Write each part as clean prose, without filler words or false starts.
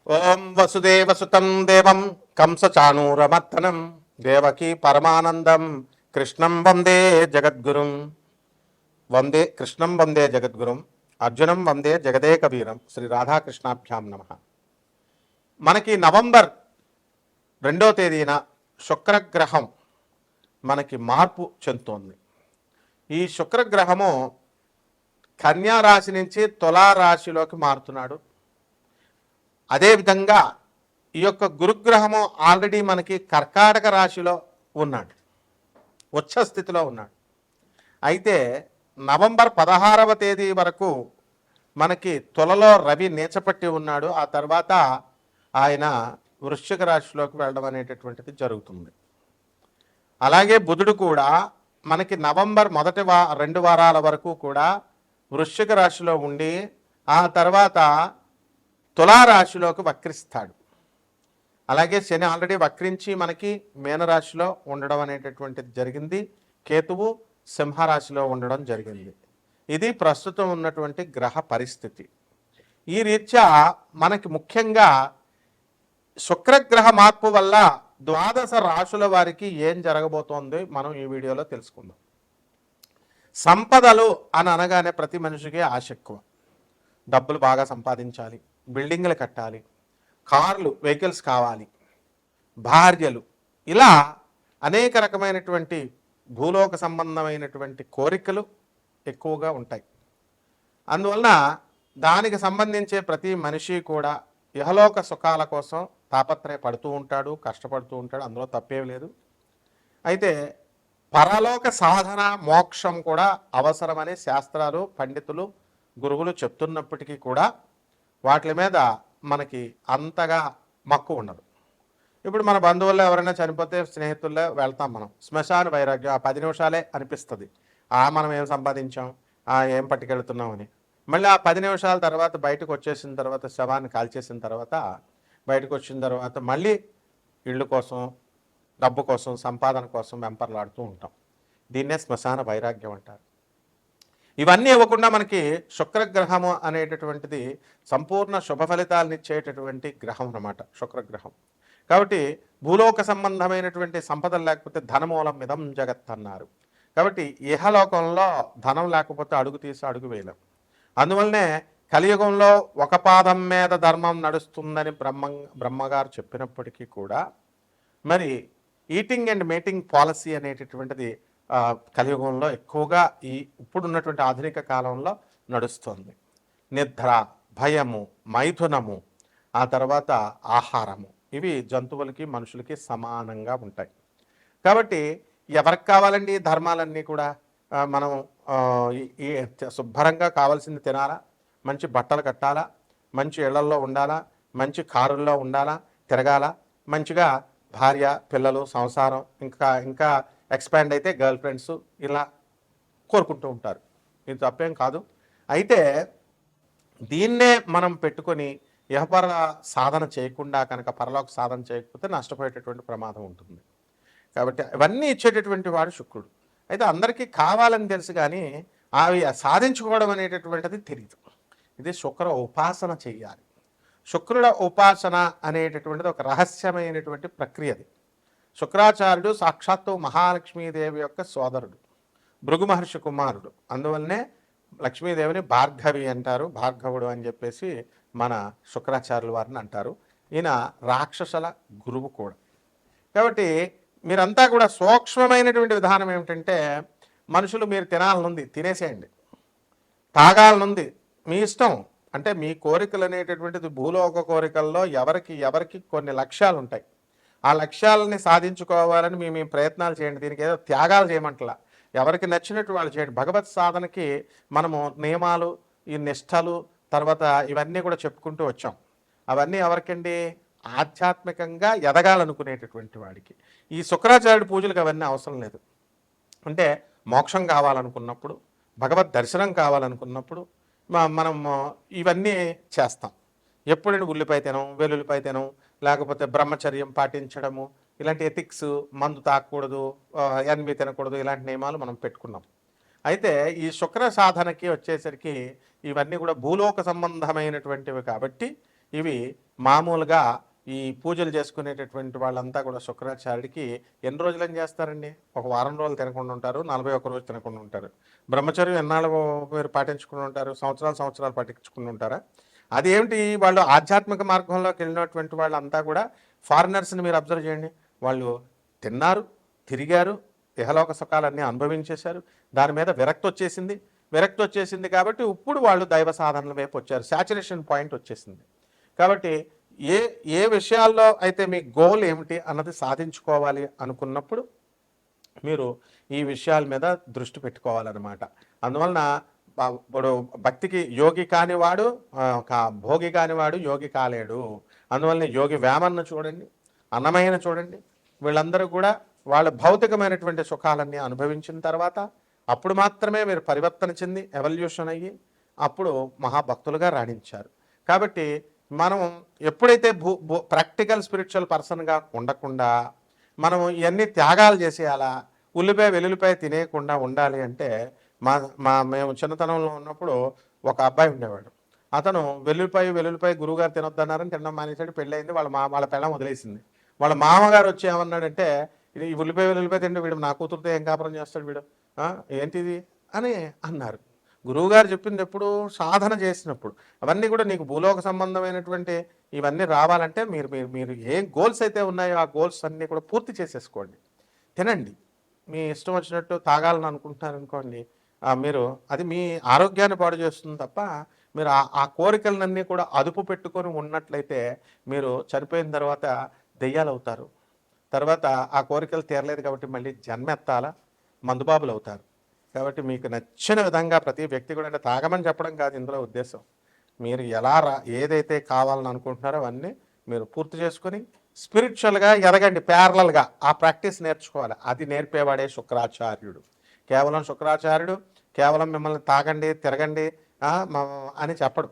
ఓం వసుదేవసుతం దేవం కంసచాణూరమర్దనం దేవకీ పరమానందం కృష్ణం వందే జగద్గురుం. వందే కృష్ణం వందే జగద్గురుం అర్జునం వందే జగదేక వీరం. శ్రీ రాధాకృష్ణాభ్యాం నమ. మనకి నవంబర్ 2వ తేదీన శుక్రగ్రహం మనకి మార్పు చెందుతోంది. ఈ శుక్రగ్రహము కన్యా రాశి నుంచి తులారాశిలోకి మారుతున్నాడు. అదేవిధంగా ఈ యొక్క గురుగ్రహము ఆల్రెడీ మనకి కర్కాటక రాశిలో ఉన్నాడు, ఉచ్చ స్థితిలో ఉన్నాడు. అయితే నవంబర్ 16వ తేదీ వరకు మనకి తులలో రవి నీచపట్టి ఉన్నాడు. ఆ తర్వాత ఆయన వృశ్చిక రాశిలోకి వెళ్ళడం అనేటటువంటిది జరుగుతుంది. అలాగే బుధుడు కూడా మనకి నవంబర్ మొదటి 2 వారాల వరకు కూడా వృశ్చిక రాశిలో ఉండి ఆ తర్వాత తులారాశిలోకి వక్రిస్తాడు. అలాగే శని ఆల్రెడీ వక్రించి మనకి మీనరాశిలో ఉండడం అనేటటువంటిది జరిగింది. కేతువు సింహరాశిలో ఉండడం జరిగింది. ఇది ప్రస్తుతం ఉన్నటువంటి గ్రహ పరిస్థితి. ఈ రీత్యా మనకి ముఖ్యంగా శుక్రగ్రహ మార్పు వల్ల ద్వాదశ రాశుల వారికి ఏం జరగబోతోంది మనం ఈ వీడియోలో తెలుసుకుందాం. సంపదలు అని అనగానే ప్రతి మనిషికి ఆశ ఎక్కువ. డబ్బులు బాగా సంపాదించాలి, బిల్డింగ్లు కట్టాలి, కార్లు వెహికల్స్ కావాలి, భార్యలు, ఇలా అనేక రకమైనటువంటి భూలోక సంబంధమైనటువంటి కోరికలు ఎక్కువగా ఉంటాయి. అందువలన దానికి సంబంధించే ప్రతి మనిషి కూడా ఇహలోక సుఖాల కోసం తాపత్రయపడుతూ ఉంటాడు, కష్టపడుతూ ఉంటాడు. అందులో తప్పేం లేదు. అయితే పరలోక సాధన మోక్షం కూడా అవసరమని శాస్త్రాలు, పండితులు, గురువులు చెప్తున్నప్పటికీ కూడా వాటి మీద మనకి అంతగా మక్కువ ఉండదు. ఇప్పుడు మన బంధువుల్లో ఎవరైనా చనిపోతే స్నేహితుల్లో వెళ్తాం మనం. శ్మశాన వైరాగ్యం ఆ 10 నిమిషాలే అనిపిస్తుంది. మనం ఏం సంపాదించాం, ఏం పట్టుకెళ్తున్నామని. మళ్ళీ ఆ 10 నిమిషాల తర్వాత బయటకు వచ్చేసిన తర్వాత, శవాన్ని కాల్చేసిన తర్వాత బయటకు వచ్చిన తర్వాత మళ్ళీ ఇళ్ళు కోసం, డబ్బు కోసం, సంపాదన కోసం వెంపర్లాడుతూ ఉంటాం. దీన్నే శ్మశాన వైరాగ్యం అంటారు. ఇవన్నీ ఇవ్వకుండా మనకి శుక్రగ్రహము అనేటటువంటిది సంపూర్ణ శుభ ఫలితాలను ఇచ్చేటటువంటి గ్రహం అన్నమాట శుక్రగ్రహం. కాబట్టి భూలోక సంబంధమైనటువంటి సంపదలు లేకపోతే ధనమూలం మిదం జగత్ అన్నారు. కాబట్టి ఇహలోకంలో ధనం లేకపోతే అడుగు తీసి అడుగు వేయలేం. అందువల్లనే కలియుగంలో ఒక పాదం మీద ధర్మం నడుస్తుందని బ్రహ్మగారు చెప్పినప్పటికీ కూడా మరి ఈటింగ్ అండ్ మీటింగ్ పాలసీ అనేటటువంటిది కలియుగంలో ఎక్కువగా ఇప్పుడున్నటువంటి ఆధునిక కాలంలో నడుస్తుంది. నిద్ర, భయము, మైథునము, ఆ తర్వాత ఆహారము, ఇవి జంతువులకి మనుషులకి సమానంగా ఉంటాయి. కాబట్టి ఎవరికి కావాలండి ఈ ధర్మాలన్నీ కూడా? మనం శుభ్రంగా కావాల్సింది తినాలా, మంచి బట్టలు కట్టాలా, మంచి ఇళ్లల్లో ఉండాలా, మంచి కారుల్లో ఉండాలా, తిరగాల, మంచిగా భార్య, పిల్లలు, సంసారం, ఇంకా ఎక్స్పాండ్ అయితే గర్ల్ ఫ్రెండ్స్, ఇలా కోరుకుంటూ ఉంటారు. ఇది తప్పేం కాదు. అయితే దీన్నే మనం పెట్టుకొని ఇహపర సాధన చేయకుండా కనుక పరలోక సాధన చేయకపోతే నష్టపోయేటటువంటి ప్రమాదం ఉంటుంది. కాబట్టి ఇవన్నీ ఇచ్చేటటువంటి వాడు శుక్రుడు. అయితే అందరికీ కావాలని తెలుసు కానీ అవి సాధించుకోవడం అనేటటువంటిది తెలియదు. ఇది శుక్ర ఉపాసన చెయ్యాలి. శుక్రుడ ఉపాసన అనేటటువంటిది ఒక రహస్యమైనటువంటి ప్రక్రియది. శుక్రాచార్యుడు సాక్షాత్తు మహాలక్ష్మీదేవి యొక్క సోదరుడు, భృగు మహర్షి కుమారుడు. అందువల్లనే లక్ష్మీదేవిని భార్గవి అంటారు, భార్గవుడు అని చెప్పేసి మన శుక్రాచార్యుల వారిని అంటారు. ఈయన రాక్షసుల గురువు కూడా. కాబట్టి మీరంతా కూడా సూక్ష్మమైనటువంటి విధానం ఏమిటంటే, మనుషులు మీరు తినాలనుంది తినేసేయండి, తాగాలనుంది మీ ఇష్టం. అంటే మీ కోరికలు అనేటటువంటిది భూలోక కోరికల్లో ఎవరికి కొన్ని లక్ష్యాలు ఉంటాయి. ఆ లక్ష్యాలని సాధించుకోవాలని మీ ప్రయత్నాలు చేయండి. దీనికి ఏదో త్యాగాలు చేయమంటలా, ఎవరికి నచ్చినట్టు వాళ్ళు చేయండి. భగవత్ సాధనకి మనము నియమాలు, ఈ నిష్టలు, తర్వాత ఇవన్నీ కూడా చెప్పుకుంటూ వచ్చాం. అవన్నీ ఎవరికండి? ఆధ్యాత్మికంగా ఎదగాలనుకునేటటువంటి వాడికి. ఈ శుక్రాచార్యుడి పూజలకు అవన్నీ అవసరం లేదు. అంటే మోక్షం కావాలనుకున్నప్పుడు, భగవద్ దర్శనం కావాలనుకున్నప్పుడు మనం ఇవన్నీ చేస్తాం. ఎప్పుడైనా ఉల్లిపాయ తినం, వెల్లుల్లిపాయ తినం, లేకపోతే బ్రహ్మచర్యం పాటించడము, ఇలాంటి ఎథిక్స్, మందు తాగకూడదు, ఎన్వి తినకూడదు, ఇలాంటి నియమాలు మనం పెట్టుకున్నాం. అయితే ఈ శుక్ర సాధనకి వచ్చేసరికి ఇవన్నీ కూడా భూలోక సంబంధమైనటువంటివి కాబట్టి ఇవి మామూలుగా ఈ పూజలు చేసుకునేటటువంటి వాళ్ళంతా కూడా శుక్రాచార్యుడికి ఎన్ని రోజులని చేస్తారండి? ఒక వారం రోజులు తినకుండా ఉంటారు, 41 రోజు తినకుండా ఉంటారు. బ్రహ్మచర్యం ఎన్నాళ్ళు మీరు పాటించుకుని ఉంటారు? సంవత్సరాలు పాటించుకుని ఉంటారా? అదేమిటి, వాళ్ళు ఆధ్యాత్మిక మార్గంలోకి వెళ్ళినటువంటి వాళ్ళంతా కూడా ఫారినర్స్ని మీరు అబ్జర్వ్ చేయండి. వాళ్ళు తిన్నారు, తిరిగారు, ఇహలోక సుఖాలన్నీ అనుభవించేశారు, దాని మీద విరక్తి వచ్చేసింది కాబట్టి ఇప్పుడు వాళ్ళు దైవ సాధనల వైపు వచ్చారు. శాచురేషన్ పాయింట్ వచ్చేసింది. కాబట్టి ఏ ఏ విషయాల్లో అయితే మీ గోల్ ఏమిటి అన్నది సాధించుకోవాలి అనుకున్నప్పుడు మీరు ఈ విషయాల మీద దృష్టి పెట్టుకోవాలన్నమాట. అందువలన ఇప్పుడు భక్తికి యోగి కానివాడు భోగి కానివాడు యోగి కాలేడు. అందువలన యోగి వేమన్న చూడండి, అన్నమయ్యను చూడండి, వీళ్ళందరూ కూడా వాళ్ళ భౌతికమైనటువంటి సుఖాలన్నీ అనుభవించిన తర్వాత అప్పుడు మాత్రమే మీరు పరివర్తన చెంది ఎవల్యూషన్ అయ్యి అప్పుడు మహాభక్తులుగా రాణించారు. కాబట్టి మనం ఎప్పుడైతే ప్రాక్టికల్ స్పిరిచువల్ పర్సన్గా ఉండకుండా మనం ఇవన్నీ త్యాగాలు చేసేయాలా, ఉల్లిపాయ వెల్లుల్లిపాయ తినేయకుండా ఉండాలి అంటే మేము చిన్నతనంలో ఉన్నప్పుడు ఒక అబ్బాయి ఉండేవాడు. అతను వెల్లుల్లిపాయ గురువుగారు తినొద్దన్నారని తినడం మానేసాడు. పెళ్ళయింది, వాళ్ళ పెళ్ళం వదిలేసింది. వాళ్ళ మామగారు వచ్చి ఏమన్నాడంటే, ఇది వెల్లుల్లిపాయ తింటే వీడు నా కూతురుతో ఏం కాపురం చేస్తాడు వీడు, ఏంటిది అని అన్నారు. గురువుగారు చెప్పింది ఎప్పుడు? సాధన చేసినప్పుడు. అవన్నీ కూడా నీకు భూలోక సంబంధమైనటువంటి ఇవన్నీ రావాలంటే మీరు ఏ గోల్స్ అయితే ఉన్నాయో ఆ గోల్స్ అన్నీ కూడా పూర్తి చేసేసుకోండి. తినండి, మీ ఇష్టం వచ్చినట్టు తాగాలని అనుకుంటున్నారు అనుకోండి, మీరు అది మీ ఆరోగ్యాన్ని పాడు చేస్తుంది తప్ప మీరు ఆ కోరికలన్నీ కూడా అదుపు పెట్టుకొని ఉన్నట్లయితే మీరు చనిపోయిన తర్వాత దెయ్యాలు అవుతారు. తర్వాత ఆ కోరికలు తీరలేదు కాబట్టి మళ్ళీ జన్మెత్తాల మందుబాబులు అవుతారు. కాబట్టి మీకు నచ్చిన విధంగా ప్రతి వ్యక్తి కూడా, అంటే తాగమని చెప్పడం కాదు ఇందులో ఉద్దేశం, మీరు ఏదైతే కావాలని అనుకుంటున్నారో అవన్నీ మీరు పూర్తి చేసుకొని స్పిరిచువల్గా ఎదగండి. ప్యారలల్గా ఆ ప్రాక్టీస్ నేర్చుకోవాలి. అది నేర్పేవాడే శుక్రాచార్యుడు. కేవలం శుక్రాచార్యుడు కేవలం మిమ్మల్ని తాగండి తిరగండి అని చెప్పడు.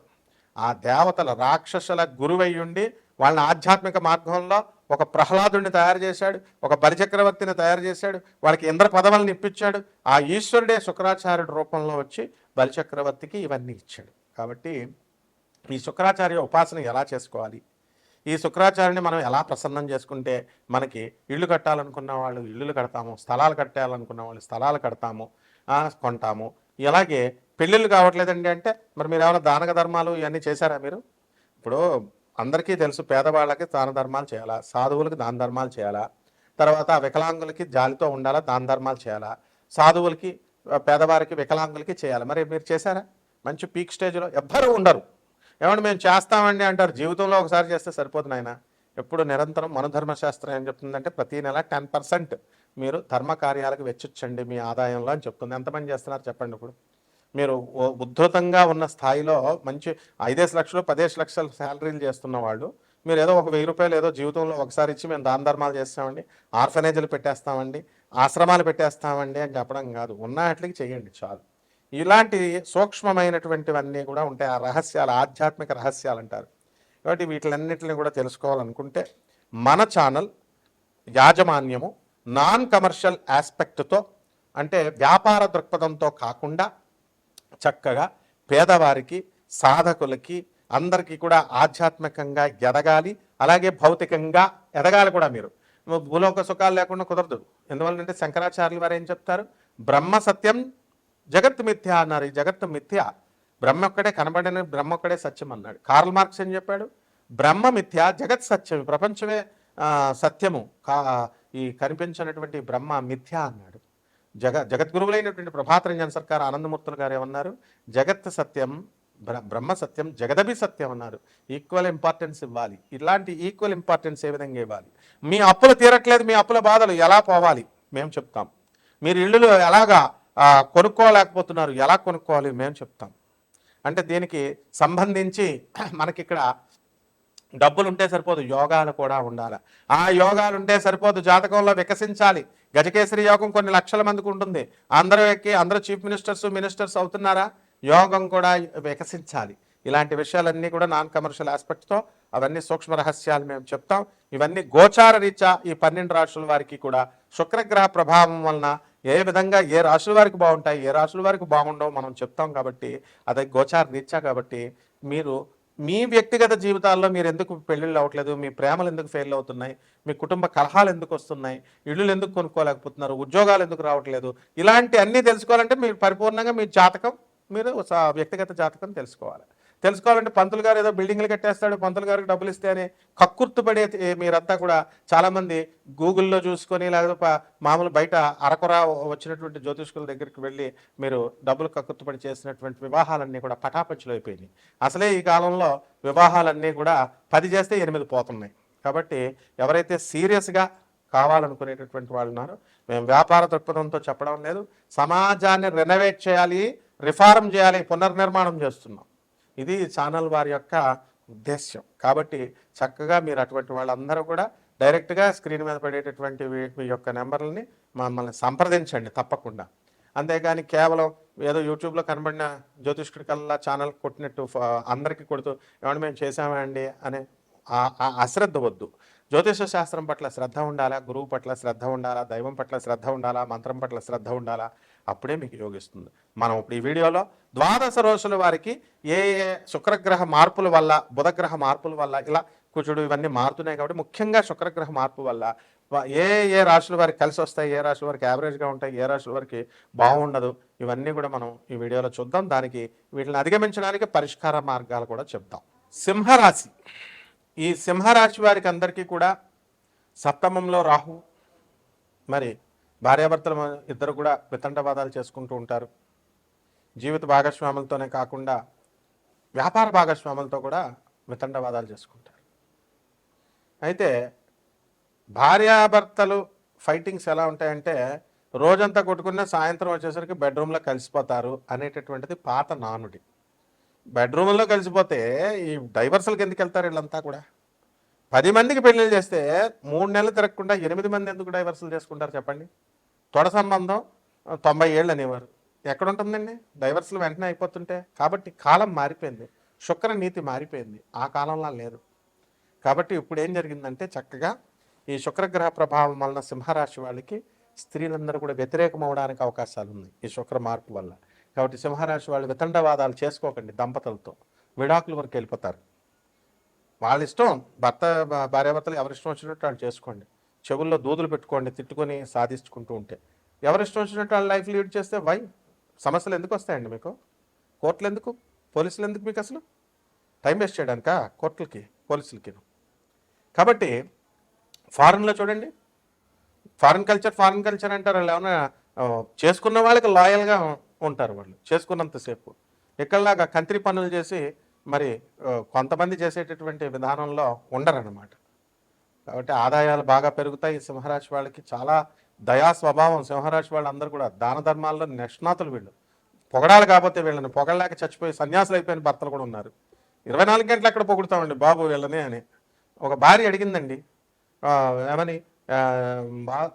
ఆ దేవతల రాక్షసుల గురువయ్యుండి వాళ్ళని ఆధ్యాత్మిక మార్గంలో ఒక ప్రహ్లాదుడిని తయారు చేశాడు, ఒక బలిచక్రవర్తిని తయారు చేశాడు, వాళ్ళకి ఇంద్ర పదవులను ఇప్పించాడు. ఆ ఈశ్వరుడే శుక్రాచార్యుడి రూపంలో వచ్చి బలిచక్రవర్తికి ఇవన్నీ ఇచ్చాడు. కాబట్టి ఈ శుక్రాచార్య ఉపాసన ఎలా చేసుకోవాలి, ఈ శుక్రాచార్యుని మనం ఎలా ప్రసన్నం చేసుకుంటే మనకి ఇళ్ళు కట్టాలనుకున్న వాళ్ళు ఇళ్ళు కడతాము, స్థలాలు కట్టాలనుకున్న వాళ్ళు స్థలాలు కడతాము, కొంటాము. ఇలాగే పెళ్ళిళ్ళు కావట్లేదండి అంటే మరి మీరు ఏమైనా దానక ధర్మాలు ఇవన్నీ చేశారా? మీరు ఇప్పుడు అందరికీ తెలుసు, పేదవాళ్ళకి దాన ధర్మాలు చేయాలా, సాధువులకి దాన ధర్మాలు చేయాలా, తర్వాత వికలాంగులకి జాలితో ఉండాలా, దాన ధర్మాలు చేయాలా, సాధువులకి పేదవారికి వికలాంగులకి చేయాలి. మరి మీరు చేశారా? మంచి పీక్ స్టేజ్లో ఎవ్వరూ ఉండరు. ఏమంటే మేము చేస్తామండి అంటారు. జీవితంలో ఒకసారి చేస్తే సరిపోతుంది. ఆయన ఎప్పుడు నిరంతరం మనధర్మశాస్త్రం ఏం చెప్తుందంటే ప్రతి నెల 10% మీరు ధర్మ కార్యాలకు వెచ్చించండి మీ ఆదాయంలో అని చెప్తుంది. ఎంతమంది చేస్తున్నారు చెప్పండి? ఇప్పుడు మీరు ఉద్ధృతంగా ఉన్న స్థాయిలో మంచి 5 లక్షలు 10 లక్షల శాలరీలు చేస్తున్న వాళ్ళు మీరు ఏదో ఒక 1000 రూపాయలు ఏదో జీవితంలో ఒకసారి ఇచ్చి మేము దాన ధర్మాలు చేస్తామండి, ఆర్ఫనేజీలు పెట్టేస్తామండి, ఆశ్రమాలు పెట్టేస్తామండి అని చెప్పడం కాదు. ఉన్న వాటికి చేయండి చాలు. ఇలాంటి సూక్ష్మమైనటువంటివన్నీ కూడా ఉంటాయి. ఆ రహస్యాలు, ఆధ్యాత్మిక రహస్యాలు అంటారు. కాబట్టి వీటిలన్నింటిని కూడా తెలుసుకోవాలనుకుంటే మన ఛానల్ యాజమాన్యము నాన్ కమర్షియల్ ఆస్పెక్ట్తో, అంటే వ్యాపార దృక్పథంతో కాకుండా చక్కగా పేదవారికి, సాధకులకి అందరికీ కూడా ఆధ్యాత్మికంగా ఎదగాలి, అలాగే భౌతికంగా ఎదగాలి కూడా. మీరు భూలోక సుఖాలు లేకుండా కుదరదు. ఎందువల్లంటే శంకరాచార్యులు వారు ఏం చెప్తారు? బ్రహ్మ సత్యం జగత్ మిథ్య అన్నారు. ఈ జగత్తు మిథ్య, బ్రహ్మ ఒక్కడే కనబడిన బ్రహ్మ ఒక్కడే సత్యం అన్నాడు. కార్ల్ మార్క్స్ ఏం చెప్పాడు? బ్రహ్మ మిథ్య జగత్ సత్యం, ప్రపంచమే సత్యము, ఈ కనిపించినటువంటి బ్రహ్మ మిథ్య అన్నాడు. జగద్గురువులైనటువంటి ప్రభాత రంజన్ సర్కార్ ఆనందమూర్తులు గారు ఏమన్నారు? జగత్ సత్యం, బ్రహ్మ సత్యం, జగదభి సత్యం అన్నారు. ఈక్వల్ ఇంపార్టెన్స్ ఇవ్వాలి. ఇలాంటి ఈక్వల్ ఇంపార్టెన్స్ ఏ విధంగా ఇవ్వాలి? మీ అప్పులు తీరట్లేదు, మీ అప్పుల బాధలు ఎలా పోవాలి మేము చెప్తాం. మీరు ఇళ్ళు ఎలాగా కొనుక్కోలేకపోతున్నారు, ఎలా కొనుక్కోవాలి మేము చెప్తాం. అంటే దీనికి సంబంధించి మనకిక్కడ డబ్బులు ఉంటే సరిపోదు, యోగాలు కూడా ఉండాలి. ఆ యోగాలు ఉంటే సరిపోదు, జాతకంలో వికసించాలి. గజకేసరి యోగం కొన్ని లక్షల మందికి ఉంటుంది. అందరూ చీఫ్ మినిస్టర్స్ అవుతున్నారా? యోగం కూడా వికసించాలి. ఇలాంటి విషయాలన్నీ కూడా నాన్ కమర్షియల్ ఆస్పెక్ట్తో అవన్నీ సూక్ష్మ రహస్యాలు మేము చెప్తాం. ఇవన్నీ గోచార రీత్యా ఈ 12 రాశుల వారికి కూడా శుక్రగ్రహ ప్రభావం వలన ఏ విధంగా ఏ రాశుల వారికి బాగుంటాయి, ఏ రాశుల వారికి బాగుండవు మనం చెప్తాం. కాబట్టి అది గోచార రీత్యా. కాబట్టి మీరు మీ వ్యక్తిగత జీవితాల్లో మీరు ఎందుకు పెళ్ళిళ్ళు అవ్వట్లేదు, మీ ప్రేమలు ఎందుకు ఫెయిల్ అవుతున్నాయి, మీ కుటుంబ కలహాలు ఎందుకు వస్తున్నాయి, ఇళ్ళు ఎందుకు కొనుక్కోలేకపోతున్నారు, ఉద్యోగాలు ఎందుకు రావట్లేదు, ఇలాంటి అన్నీ తెలుసుకోవాలంటే మీరు పరిపూర్ణంగా మీ జాతకం మీరు వ్యక్తిగత జాతకం తెలుసుకోవాలి. తెలుసుకోవాలంటే పంతులు గారు ఏదో బిల్డింగ్లు కట్టేస్తాడు, పంతులు గారికి డబ్బులు ఇస్తే అని కక్కుర్తుపడే మీరంతా కూడా చాలామంది గూగుల్లో చూసుకొని లేకపోతే మామూలు బయట అరకొర వచ్చినటువంటి జ్యోతిష్కుల దగ్గరికి వెళ్ళి మీరు డబ్బులు కక్కుర్తుపడి చేసినటువంటి వివాహాలన్నీ కూడా పటాపంచులు అయిపోయినాయి. అసలే ఈ కాలంలో వివాహాలన్నీ కూడా 10 చేస్తే 8 పోతున్నాయి. కాబట్టి ఎవరైతే సీరియస్గా కావాలనుకునేటటువంటి వాళ్ళు ఉన్నారో, మేము వ్యాపార దృక్పథంతో చెప్పడం లేదు, సమాజాన్ని రెనోవేట్ చేయాలి, రిఫార్మ్ చేయాలి, పునర్నిర్మాణం చేస్తున్నాం. ఇది ఛానల్ వారి యొక్క ఉద్దేశ్యం. కాబట్టి చక్కగా మీరు అటువంటి వాళ్ళందరూ కూడా డైరెక్ట్గా స్క్రీన్ మీద పడేటటువంటి మీ యొక్క నెంబర్లని మమ్మల్ని సంప్రదించండి తప్పకుండా. అంతేగాని కేవలం ఏదో యూట్యూబ్లో కనబడిన జ్యోతిష్కుడి కల్లా ఛానల్ కొట్టినట్టు అందరికీ కొడుతూ ఏమన్నా మేము చేసామండి అనే అశ్రద్ధ వద్దు. జ్యోతిష శాస్త్రం పట్ల శ్రద్ధ ఉండాలా, గురువు పట్ల శ్రద్ధ ఉండాలా, దైవం పట్ల శ్రద్ధ ఉండాలా, మంత్రం పట్ల శ్రద్ధ ఉండాలా, అప్పుడే మీకు యోగిస్తుంది. మనం ఇప్పుడు ఈ వీడియోలో ద్వాదశ రాశుల వారికి ఏ ఏ శుక్రగ్రహ మార్పుల వల్ల, బుధగ్రహ మార్పుల వల్ల, ఇలా కుజుడు ఇవన్నీ మారుతున్నాయి కాబట్టి ముఖ్యంగా శుక్రగ్రహ మార్పు వల్ల ఏ ఏ రాశుల వారికి కలిసి వస్తాయి, ఏ రాశుల వారికి యావరేజ్గా ఉంటాయి, ఏ రాశుల వారికి బాగుండదు, ఇవన్నీ కూడా మనం ఈ వీడియోలో చూద్దాం. దానికి వీటిని అధిగమించడానికి పరిష్కార మార్గాలు కూడా చెప్తాం. సింహరాశి. ఈ సింహరాశి వారికి అందరికీ కూడా సప్తమంలో రాహు, మరి భార్యాభర్తలు ఇద్దరు కూడా వితండవాదాలు చేసుకుంటూ ఉంటారు. జీవిత భాగస్వాములతోనే కాకుండా వ్యాపార భాగస్వాములతో కూడా వితండవాదాలు చేసుకుంటారు. అయితే భార్యాభర్తలు ఫైటింగ్స్ ఎలా ఉంటాయంటే రోజంతా కొట్టుకున్న సాయంత్రం వచ్చేసరికి బెడ్రూమ్లో కలిసిపోతారు అనేటటువంటిది పాత నానుడి. బెడ్రూమ్లో కలిసిపోతే ఈ డైవర్సల్కి ఎందుకు వెళ్తారు? వీళ్ళంతా కూడా 10 మందికి పెళ్లి చేస్తే 3 నెలలు తిరగకుండా 8 మంది ఎందుకు డైవర్సల్ చేసుకుంటారు చెప్పండి? తొడ సంబంధం 90 ఏళ్ళు అనేవారు. ఎక్కడ ఉంటుందండి డైవర్సల్ వెంటనే అయిపోతుంటే? కాబట్టి కాలం మారిపోయింది, శుక్ర నీతి మారిపోయింది, ఆ కాలంలో లేదు. కాబట్టి ఇప్పుడు ఏం జరిగిందంటే చక్కగా ఈ శుక్రగ్రహ ప్రభావం వలన సింహరాశి వాళ్ళకి స్త్రీలందరూ కూడా వ్యతిరేకం అవడానికి అవకాశాలు ఉన్నాయి ఈ శుక్ర మార్పు వల్ల. కాబట్టి సింహరాశి వాళ్ళు వితండవాదాలు చేసుకోకండి. దంపతులతో విడాకుల వరకు వెళ్ళిపోతారు. వాళ్ళ ఇష్టం, భార్యాభర్తలు ఎవరిష్టం వచ్చినట్టు వాళ్ళు చేసుకోండి. చెవుల్లో దూదులు పెట్టుకోండి, తిట్టుకొని సాధించుకుంటూ ఉంటే. ఎవరిష్టం వచ్చినట్టు వాళ్ళు లైఫ్ లీడ్ చేస్తే సమస్యలు ఎందుకు వస్తాయండి మీకు? కోర్టులు ఎందుకు, పోలీసులు ఎందుకు మీకు? అసలు టైం వేస్ట్ చేయడానికా కోర్టులకి పోలీసులకి? కాబట్టి ఫారెన్లో చూడండి, ఫారెన్ కల్చర్ అంటారు. వాళ్ళు ఏమైనా చేసుకున్న వాళ్ళకి లాయల్గా ఉంటారు, వాళ్ళు చేసుకున్నంతసేపు. ఇక్కడలాగా కంత్రి పనులు చేసి మరి కొంతమంది చేసేటటువంటి విధానంలో ఉండరన్నమాట. కాబట్టి ఆదాయాలు బాగా పెరుగుతాయి. సింహరాశి వాళ్ళకి చాలా దయా స్వభావం. సింహరాశి వాళ్ళందరూ కూడా దాన ధర్మాల్లో నిష్ణాతులు. వీళ్ళు పొగడాలి, కాకపోతే వీళ్ళని పొగడలేక చచ్చిపోయి సన్యాసులు అయిపోయిన భర్తలు కూడా ఉన్నారు. 24 గంటలు ఎక్కడ పొగుడుతామండి బాబు వీళ్ళని అని. ఒక భార్య అడిగిందండి, ఏమని,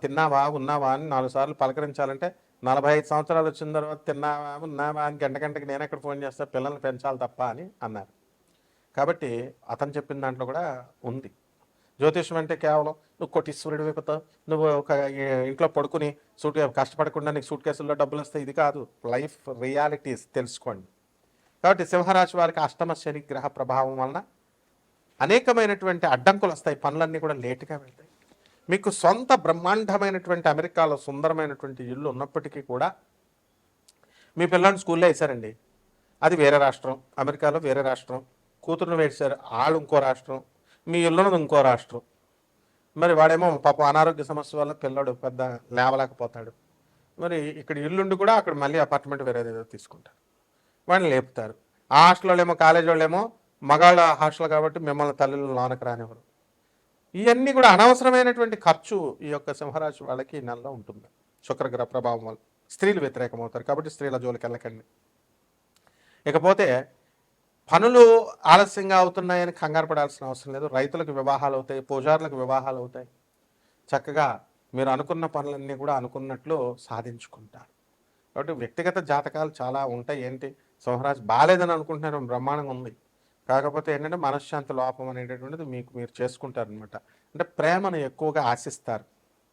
తిన్నావా ఉన్నావా అని 4 సార్లు పలకరించాలంటే 45 సంవత్సరాలు వచ్చిన తర్వాత తిన్నావా ఉన్నావా అని గంటకి నేను ఎక్కడ ఫోన్ చేస్తా, పిల్లల్ని పెంచాలి తప్ప అని అన్నారు. కాబట్టి అతను చెప్పిన దాంట్లో కూడా ఉంది. జ్యోతిష్యం అంటే కేవలం నువ్వు కోటీశ్వరుడు అయిపోతావు, నువ్వు ఒక ఇంట్లో పడుకుని కష్టపడకుండా నీకు సూట్ కేసుల్లో డబ్బులు వస్తాయి, ఇది కాదు. లైఫ్ రియాలిటీస్ తెలుసుకోండి. కాబట్టి సింహరాశి వారికి అష్టమ శని గ్రహ ప్రభావం వలన అనేకమైనటువంటి అడ్డంకులు వస్తాయి. పనులన్నీ కూడా లేటుగా వెళ్తాయి. మీకు సొంత బ్రహ్మాండమైనటువంటి అమెరికాలో సుందరమైనటువంటి ఇల్లు ఉన్నప్పటికీ కూడా మీ పిల్లల్ని స్కూల్లో వేశారండి, అది వేరే రాష్ట్రం, అమెరికాలో వేరే రాష్ట్రం. కూతురును వేశారు, వాళ్ళు ఇంకో రాష్ట్రం, మీ ఇల్లున్నది ఇంకో రాష్ట్రం. మరి వాడేమో పాపం అనారోగ్య సమస్య వల్ల పిల్లడు పెద్ద లేవలేకపోతాడు. మరి ఇక్కడ ఇల్లుండి కూడా అక్కడ మళ్ళీ అపార్ట్మెంట్ వేరేదేదో తీసుకుంటారు, వాడిని లేపుతారు. ఆ హాస్టల్ వాళ్ళేమో, కాలేజీ వాళ్ళేమో మగాళ్ళ హాస్టల్ కాబట్టి మిమ్మల్ని తల్లిని లోనకు రానివ్వరు. ఇవన్నీ కూడా అనవసరమైనటువంటి ఖర్చు ఈ యొక్క సింహరాశి వాళ్ళకి ఈ నెలలో ఉంటుంది శుక్రగ్రహ ప్రభావం వల్ల. స్త్రీలు వ్యతిరేకమవుతారు కాబట్టి స్త్రీల జోలికి వెళ్ళకండి. ఇకపోతే పనులు ఆలస్యంగా అవుతున్నాయని కంగారు పడాల్సిన అవసరం లేదు. రైతులకు వివాహాలు అవుతాయి, పూజారులకు వివాహాలు అవుతాయి. చక్కగా మీరు అనుకున్న పనులన్నీ కూడా అనుకున్నట్లు సాధించుకుంటారు. కాబట్టి వ్యక్తిగత జాతకాలు చాలా ఉంటాయి. ఏంటి, సింహరాశి బాగాలేదని అనుకుంటున్నారు, బ్రహ్మాండంగా ఉంది. కాకపోతే ఏంటంటే మనశ్శాంతి లోపం అనేటటువంటిది మీకు మీరు చేసుకుంటారనమాట. అంటే ప్రేమను ఎక్కువగా ఆశిస్తారు,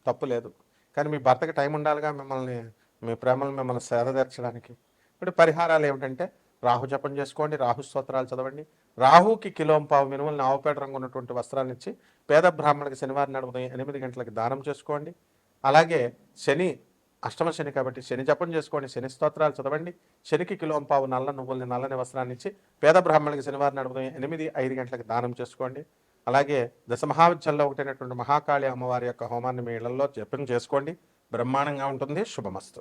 తప్పు లేదు. కానీ మీ భర్తకి టైం ఉండాలిగా మిమ్మల్ని, మీ ప్రేమను మిమ్మల్ని సేదతీర్చడానికి. ఇప్పుడు పరిహారాలు ఏమిటంటే రాహు జపం చేసుకోండి, రాహు స్తోత్రాలు చదవండి, రాహుకి కిలోంపావు మినుములను ఆవుపేట రంగు ఉన్నటువంటి వస్త్రాన్ని ఇచ్చి పేద బ్రాహ్మణులకి శనివారం నాడు ఉదయం 8 గంటలకు దానం చేసుకోండి. అలాగే శని అష్టమ శని కాబట్టి శని జపం చేసుకోండి, శని స్తోత్రాలు చదవండి. శనికి కిలోంపావు నల్ల నువ్వుల్ని నల్లని వస్త్రాన్ని ఇచ్చి పేద బ్రాహ్మణులకి శనివారం నాడు ఉదయం 5 గంటలకు దానం చేసుకోండి. అలాగే దశమహావిద్యల్లో ఒకటైనటువంటి మహాకాళి అమ్మవారి యొక్క హోమాన్ని మీ ఇళ్లలో జపం చేసుకోండి. బ్రహ్మాండంగా ఉంటుంది. శుభమస్తు.